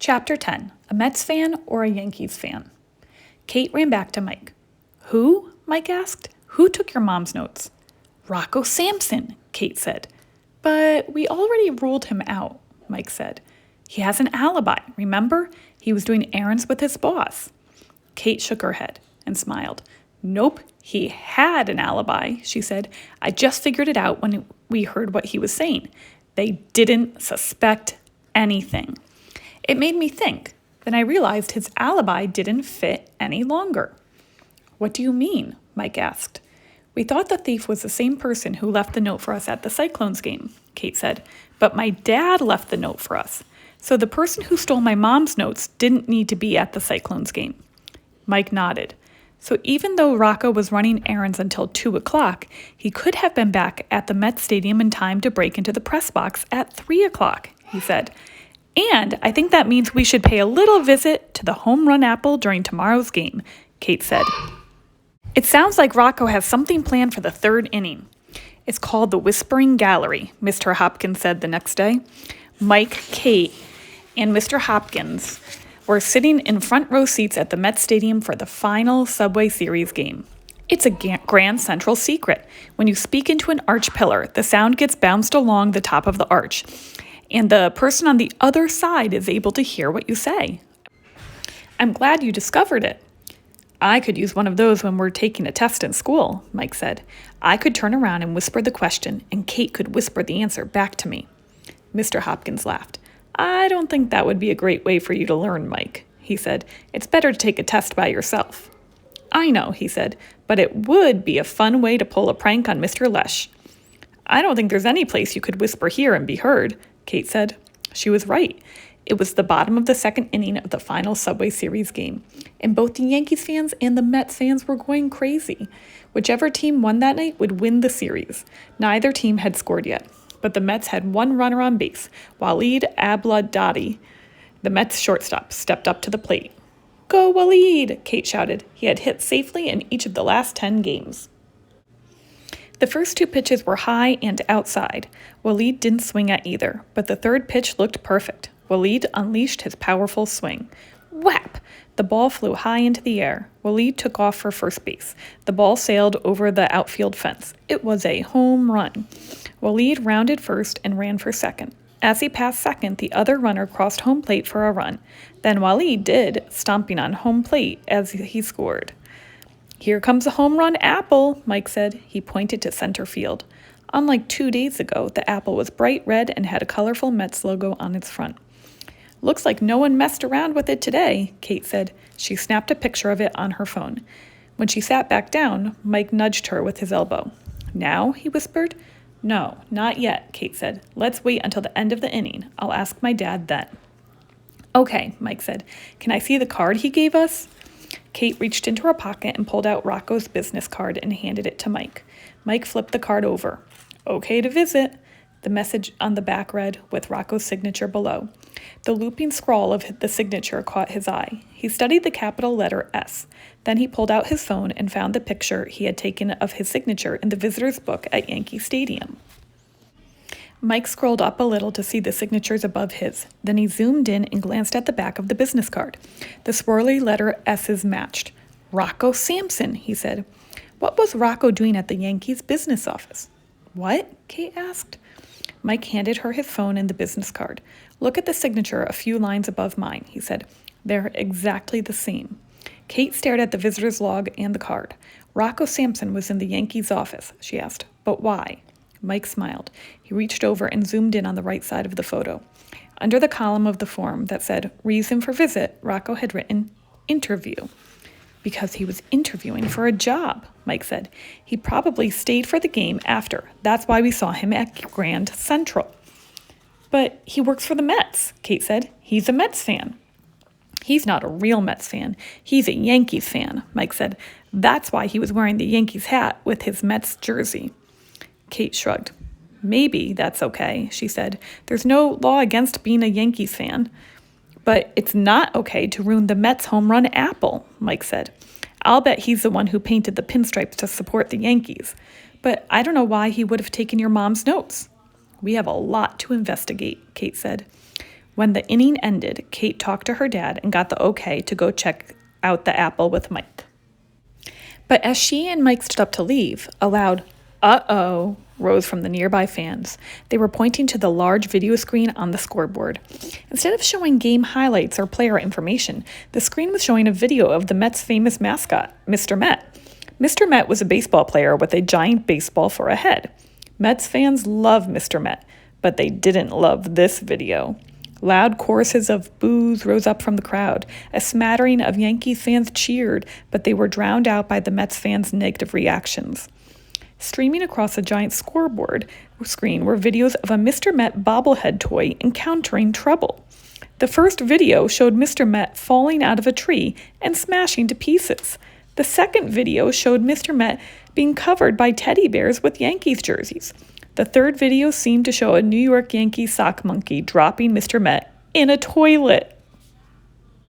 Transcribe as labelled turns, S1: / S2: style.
S1: Chapter 10, a Mets fan or a Yankees fan? Kate ran back to Mike. Who? Mike asked. Who took your mom's notes? Rocco Sampson, Kate said. But we already ruled him out, Mike said. He has an alibi, remember? He was doing errands with his boss. Kate shook her head and smiled. Nope, he had an alibi, she said. I just figured it out when we heard what he was saying. They didn't suspect anything. It made me think. Then I realized his alibi didn't fit any longer. What do you mean? Mike asked. We thought the thief was the same person who left the note for us at the Cyclones game, Kate said. But my dad left the note for us. So the person who stole my mom's notes didn't need to be at the Cyclones game. Mike nodded. So even though Rocco was running errands until 2 o'clock, he could have been back at the Mets Stadium in time to break into the press box at 3 o'clock, he said. And I think that means we should pay a little visit to the home run apple during tomorrow's game, Kate said. It sounds like Rocco has something planned for the third inning. It's called the Whispering Gallery, Mr. Hopkins said the next day. Mike, Kate, and Mr. Hopkins were sitting in front row seats at the Mets Stadium for the final Subway Series game. It's a grand central secret. When you speak into an arch pillar, the sound gets bounced along the top of the arch, and the person on the other side is able to hear what you say. I'm glad you discovered it. I could use one of those when we're taking a test in school, Mike said. I could turn around and whisper the question, and Kate could whisper the answer back to me. Mr. Hopkins laughed. I don't think that would be a great way for you to learn, Mike, he said. It's better to take a test by yourself. I know, he said, but it would be a fun way to pull a prank on Mr. Lesh. I don't think there's any place you could whisper here and be heard, Kate said. She was right. It was the bottom of the second inning of the final Subway Series game, and both the Yankees fans and the Mets fans were going crazy. Whichever team won that night would win the series. Neither team had scored yet, but the Mets had one runner on base. Waleed Abdul-Dadi, the Mets shortstop, stepped up to the plate. Go Waleed, Kate shouted. He had hit safely in each of the last 10 games. The first 2 pitches were high and outside. Waleed didn't swing at either, but the third pitch looked perfect. Waleed unleashed his powerful swing. Whap! The ball flew high into the air. Waleed took off for first base. The ball sailed over the outfield fence. It was a home run. Waleed rounded first and ran for second. As he passed second, the other runner crossed home plate for a run. Then Waleed did, stomping on home plate as he scored. Here comes a home run apple, Mike said. He pointed to center field. Unlike 2 days ago, the apple was bright red and had a colorful Mets logo on its front. Looks like no one messed around with it today, Kate said. She snapped a picture of it on her phone. When she sat back down, Mike nudged her with his elbow. Now, he whispered. No, not yet, Kate said. Let's wait until the end of the inning. I'll ask my dad then. Okay, Mike said. Can I see the card he gave us? Kate reached into her pocket and pulled out Rocco's business card and handed it to Mike. Mike flipped the card over. Okay to visit. The message on the back read, with Rocco's signature below. The looping scrawl of the signature caught his eye. He studied the capital letter S. Then he pulled out his phone and found the picture he had taken of his signature in the visitor's book at Yankee Stadium. Mike scrolled up a little to see the signatures above his. Then he zoomed in and glanced at the back of the business card. The swirly letter S's matched. Rocco Sampson, he said. What was Rocco doing at the Yankees business office? What? Kate asked. Mike handed her his phone and the business card. Look at the signature a few lines above mine, he said. They're exactly the same. Kate stared at the visitor's log and the card. Rocco Sampson was in the Yankees office, she asked. But why? Mike smiled. He reached over and zoomed in on the right side of the photo. Under the column of the form that said, Reason for Visit, Rocco had written, Interview. Because he was interviewing for a job, Mike said. He probably stayed for the game after. That's why we saw him at Grand Central. But he works for the Mets, Kate said. He's a Mets fan. He's not a real Mets fan. He's a Yankees fan, Mike said. That's why he was wearing the Yankees hat with his Mets jersey. Kate shrugged. Maybe that's okay, she said. There's no law against being a Yankees fan. But it's not okay to ruin the Mets home run apple, Mike said. I'll bet he's the one who painted the pinstripes to support the Yankees. But I don't know why he would have taken your mom's notes. We have a lot to investigate, Kate said. When the inning ended, Kate talked to her dad and got the okay to go check out the apple with Mike. But as she and Mike stood up to leave, a loud, "Uh-oh," rose from the nearby fans. They were pointing to the large video screen on the scoreboard. Instead of showing game highlights or player information, the screen was showing a video of the Mets' famous mascot, Mr. Met. Mr. Met was a baseball player with a giant baseball for a head. Mets fans love Mr. Met, but they didn't love this video. Loud choruses of boos rose up from the crowd. A smattering of Yankees fans cheered, but they were drowned out by the Mets fans' negative reactions. Streaming across a giant scoreboard screen were videos of a Mr. Met bobblehead toy encountering trouble. The first video showed Mr. Met falling out of a tree and smashing to pieces. The second video showed Mr. Met being covered by teddy bears with Yankees jerseys. The third video seemed to show a New York Yankees sock monkey dropping Mr. Met in a toilet.